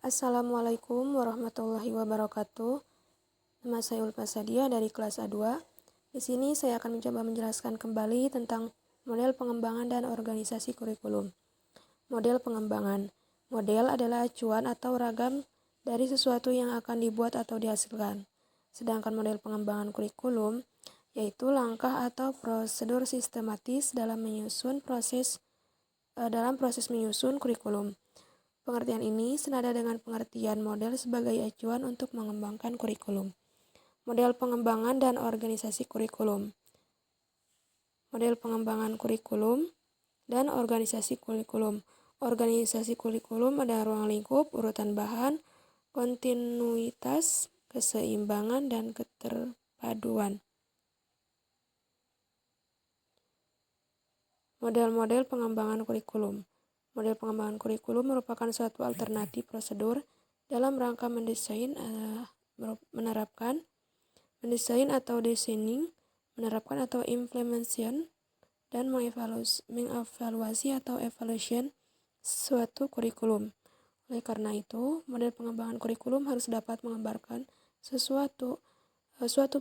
Assalamualaikum warahmatullahi wabarakatuh. Nama saya Ulfa Sadia dari kelas A2. Di sini saya akan mencoba menjelaskan kembali tentang model pengembangan dan organisasi kurikulum. Model pengembangan. Model adalah acuan atau ragam dari sesuatu yang akan dibuat atau dihasilkan. Sedangkan model pengembangan kurikulum yaitu langkah atau prosedur sistematis dalam proses menyusun kurikulum. Pengertian ini senada dengan pengertian model sebagai acuan untuk mengembangkan kurikulum. Model pengembangan dan organisasi kurikulum. Model pengembangan kurikulum dan organisasi kurikulum. Organisasi kurikulum ada ruang lingkup, urutan bahan, kontinuitas, keseimbangan, dan keterpaduan. Model-model pengembangan kurikulum. Model pengembangan kurikulum merupakan suatu alternatif prosedur dalam rangka mendesain, mendesain atau designing, menerapkan atau implementation, dan mengevaluasi atau evaluation suatu kurikulum. Oleh karena itu, model pengembangan kurikulum harus dapat menggambarkan suatu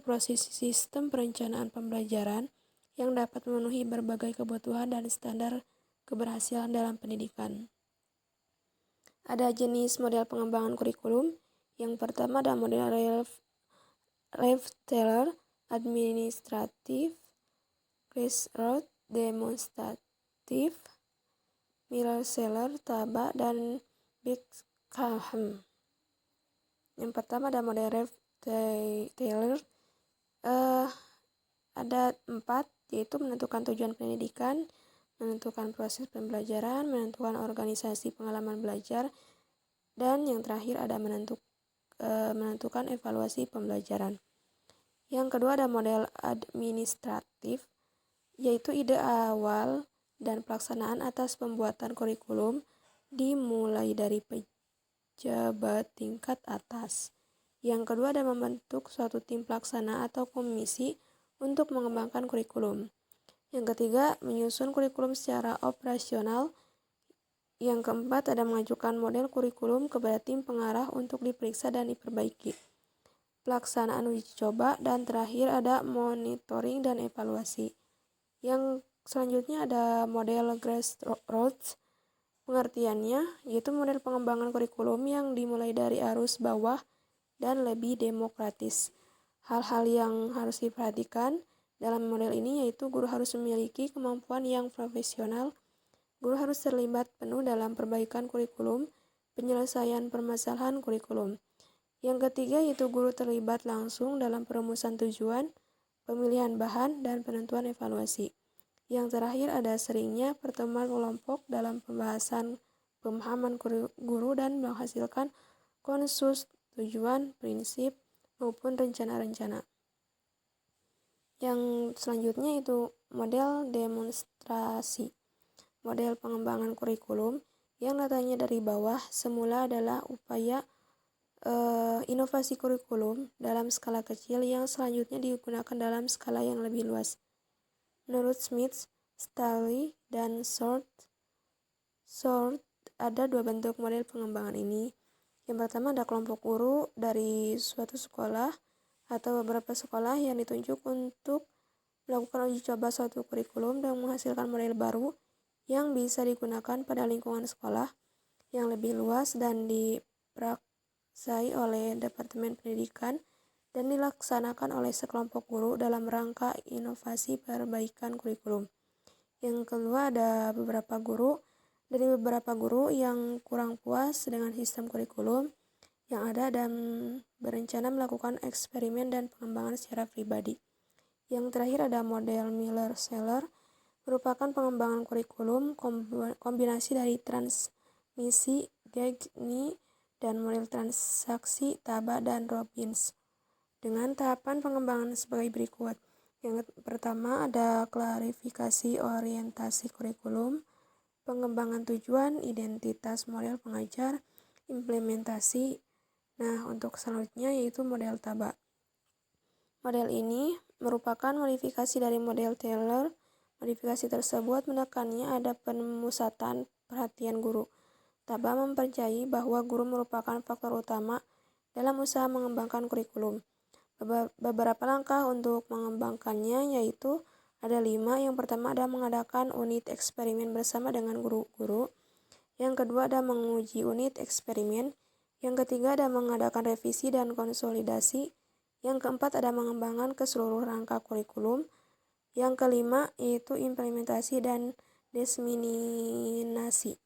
proses sistem perencanaan pembelajaran yang dapat memenuhi berbagai kebutuhan dan standar keberhasilan dalam pendidikan. Ada jenis model pengembangan kurikulum. Yang pertama ada model Rave-Taylor, administratif, grassroots, demonstratif, Miller-Seller, Taba, dan Beckham. Yang pertama ada model Rave-Taylor. Ada 4, yaitu menentukan tujuan pendidikan, menentukan proses pembelajaran, menentukan organisasi pengalaman belajar, dan yang terakhir ada menentukan evaluasi pembelajaran. Yang kedua ada model administratif, yaitu ide awal dan pelaksanaan atas pembuatan kurikulum dimulai dari pejabat tingkat atas. Yang kedua ada membentuk suatu tim pelaksana atau komisi untuk mengembangkan kurikulum. Yang ketiga, menyusun kurikulum secara operasional. Yang keempat, ada mengajukan model kurikulum kepada tim pengarah untuk diperiksa dan diperbaiki. Pelaksanaan uji coba, dan terakhir ada monitoring dan evaluasi. Yang selanjutnya ada model grassroots. Pengertiannya yaitu model pengembangan kurikulum yang dimulai dari arus bawah dan lebih demokratis. Hal-hal yang harus diperhatikan dalam model ini yaitu guru harus memiliki kemampuan yang profesional, guru harus terlibat penuh dalam perbaikan kurikulum, penyelesaian permasalahan kurikulum. Yang ketiga yaitu guru terlibat langsung dalam perumusan tujuan, pemilihan bahan, dan penentuan evaluasi. Yang terakhir ada seringnya pertemuan kelompok dalam pembahasan pemahaman guru dan menghasilkan konsensus tujuan, prinsip, maupun rencana-rencana. Yang selanjutnya itu model demonstrasi. Model pengembangan kurikulum yang datangnya dari bawah semula adalah upaya inovasi kurikulum dalam skala kecil yang selanjutnya digunakan dalam skala yang lebih luas. Menurut Smith, Staley, dan Short, ada 2 bentuk model pengembangan ini. Yang pertama ada kelompok guru dari suatu sekolah atau beberapa sekolah yang ditunjuk untuk melakukan uji coba suatu kurikulum dan menghasilkan model baru yang bisa digunakan pada lingkungan sekolah yang lebih luas dan dipraksai oleh Departemen Pendidikan dan dilaksanakan oleh sekelompok guru dalam rangka inovasi perbaikan kurikulum. Yang kedua ada beberapa guru yang kurang puas dengan sistem kurikulum yang ada dan berencana melakukan eksperimen dan pengembangan secara pribadi. Yang terakhir ada model Miller-Seller, merupakan pengembangan kurikulum kombinasi dari transmisi Gagne dan model transaksi Taba dan Robbins dengan tahapan pengembangan sebagai berikut. Yang pertama ada klarifikasi orientasi kurikulum, pengembangan tujuan, identitas model pengajar, implementasi. Nah, untuk selanjutnya yaitu model Taba. Model ini merupakan modifikasi dari model Taylor. Modifikasi tersebut menekannya ada pemusatan perhatian guru. Taba mempercayai bahwa guru merupakan faktor utama dalam usaha mengembangkan kurikulum. Beberapa langkah untuk mengembangkannya yaitu ada 5. Yang pertama ada mengadakan unit eksperimen bersama dengan guru-guru. Yang kedua ada menguji unit eksperimen. Yang ketiga ada mengadakan revisi dan konsolidasi. Yang keempat ada mengembangkan keseluruhan rangka kurikulum. Yang kelima yaitu implementasi dan diseminasi.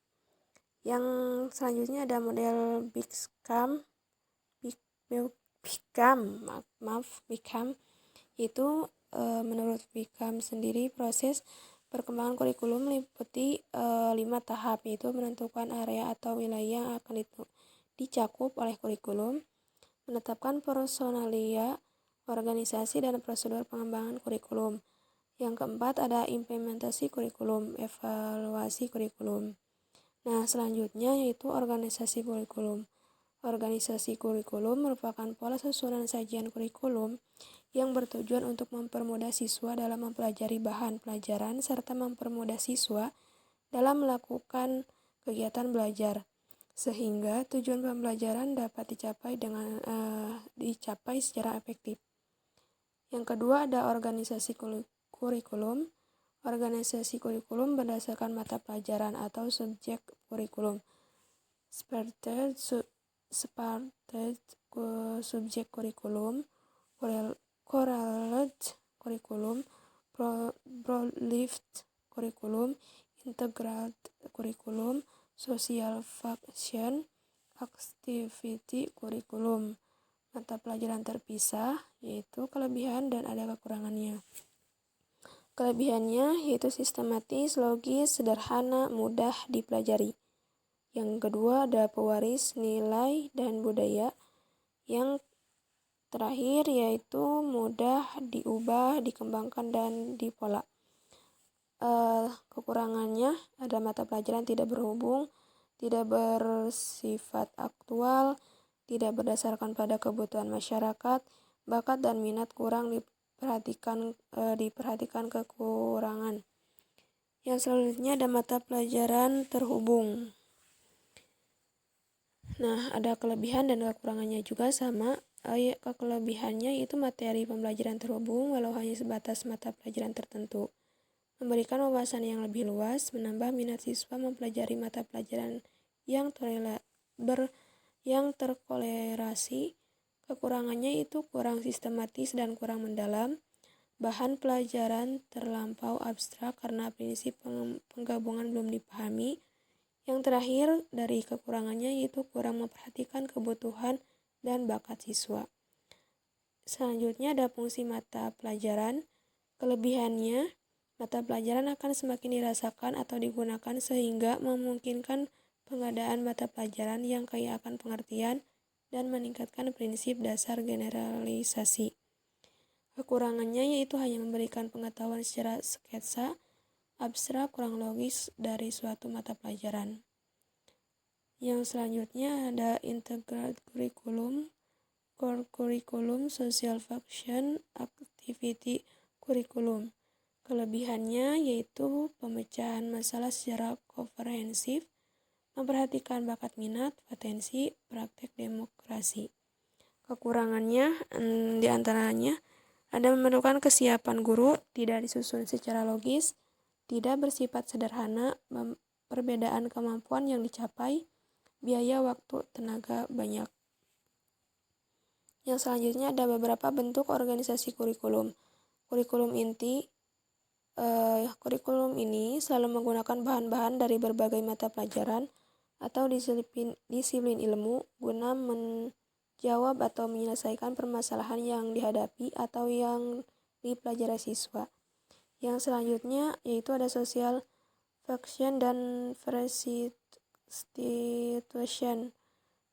Yang selanjutnya ada model BICAM, itu menurut BICAM sendiri proses perkembangan kurikulum meliputi 5 tahap, yaitu menentukan area atau wilayah yang akan dicakup oleh kurikulum, menetapkan personalia, organisasi, dan prosedur pengembangan kurikulum. Yang keempat ada implementasi kurikulum, evaluasi kurikulum. Nah, selanjutnya yaitu organisasi kurikulum. Organisasi kurikulum merupakan pola susunan sajian kurikulum yang bertujuan untuk mempermudah siswa dalam mempelajari bahan pelajaran serta mempermudah siswa dalam melakukan kegiatan belajar, sehingga tujuan pembelajaran dapat dicapai secara efektif. Yang kedua ada organisasi kurikulum. Organisasi kurikulum berdasarkan mata pelajaran atau subjek kurikulum. Separted subjek kurikulum, correlate kurikulum, Broadlift kurikulum, integrated kurikulum, social function, activity kurikulum. Mata pelajaran terpisah, yaitu kelebihan dan ada kekurangannya. Kelebihannya yaitu sistematis, logis, sederhana, mudah dipelajari. Yang kedua ada pewaris nilai dan budaya. Yang terakhir yaitu mudah diubah, dikembangkan, dan dipola. Kekurangannya ada mata pelajaran tidak berhubung, tidak bersifat aktual, tidak berdasarkan pada kebutuhan masyarakat, bakat dan minat kurang diperhatikan kekurangan. Yang selanjutnya ada mata pelajaran terhubung. Nah, ada kelebihan dan kekurangannya juga sama. Kelebihannya itu materi pembelajaran terhubung walau hanya sebatas mata pelajaran tertentu. Memberikan wawasan yang lebih luas, menambah minat siswa mempelajari mata pelajaran yang terkolerasi. Kekurangannya itu kurang sistematis dan kurang mendalam. Bahan pelajaran terlampau abstrak karena prinsip penggabungan belum dipahami. Yang terakhir dari kekurangannya yaitu kurang memperhatikan kebutuhan dan bakat siswa. Selanjutnya ada fungsi mata pelajaran. Kelebihannya, mata pelajaran akan semakin dirasakan atau digunakan sehingga memungkinkan pengadaan mata pelajaran yang kaya akan pengertian dan meningkatkan prinsip dasar generalisasi. Kekurangannya yaitu hanya memberikan pengetahuan secara sketsa, abstrak, kurang logis dari suatu mata pelajaran. Yang selanjutnya ada integrated curriculum, core curriculum, social function, activity curriculum. Kelebihannya yaitu pemecahan masalah secara komprehensif, memperhatikan bakat minat, potensi, praktek demokrasi. Kekurangannya diantaranya ada memerlukan kesiapan guru, tidak disusun secara logis, tidak bersifat sederhana, perbedaan kemampuan yang dicapai, biaya, waktu, tenaga banyak. Yang selanjutnya ada beberapa bentuk organisasi kurikulum. Kurikulum inti. Kurikulum ini selalu menggunakan bahan-bahan dari berbagai mata pelajaran atau disiplin ilmu guna menjawab atau menyelesaikan permasalahan yang dihadapi atau yang dipelajari siswa. Yang selanjutnya yaitu ada social function dan restitution.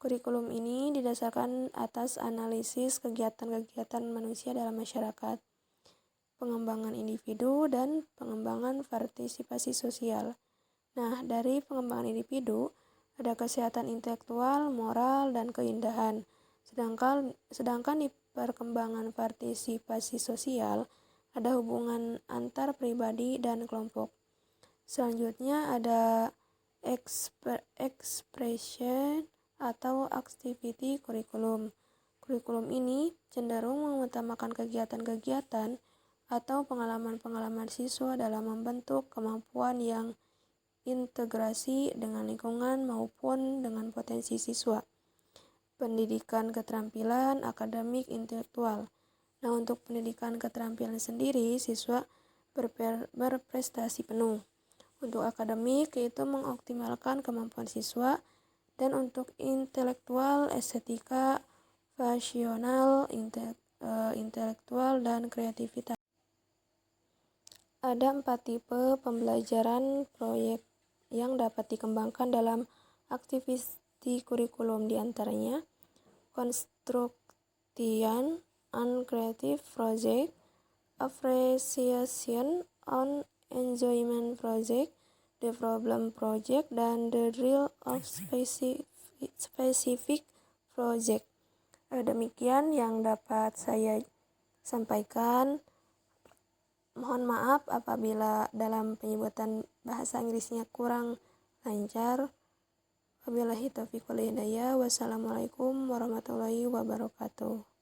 Kurikulum ini didasarkan atas analisis kegiatan-kegiatan manusia dalam masyarakat, pengembangan individu, dan pengembangan partisipasi sosial. Nah, dari pengembangan individu, ada kesehatan intelektual, moral, dan keindahan. Sedangkan di perkembangan partisipasi sosial, ada hubungan antar pribadi dan kelompok. Selanjutnya ada expression atau activity curriculum. Kurikulum ini cenderung mengutamakan kegiatan-kegiatan atau pengalaman-pengalaman siswa dalam membentuk kemampuan yang integrasi dengan lingkungan maupun dengan potensi siswa. Pendidikan keterampilan akademik intelektual. Nah, untuk pendidikan keterampilan sendiri, siswa berprestasi penuh. Untuk akademik, yaitu mengoptimalkan kemampuan siswa, dan untuk intelektual, estetika, fungsional, intelektual, dan kreativitas. Ada 4 tipe pembelajaran proyek yang dapat dikembangkan dalam aktivitas kurikulum, diantaranya construction and creative project, appreciation and enjoyment project, the problem project, dan the drill of specific project. Demikian yang dapat saya sampaikan. Mohon maaf apabila dalam penyebutan bahasa Inggrisnya kurang lancar. Wabillahi taufiq wal hidayah. Wassalamualaikum warahmatullahi wabarakatuh.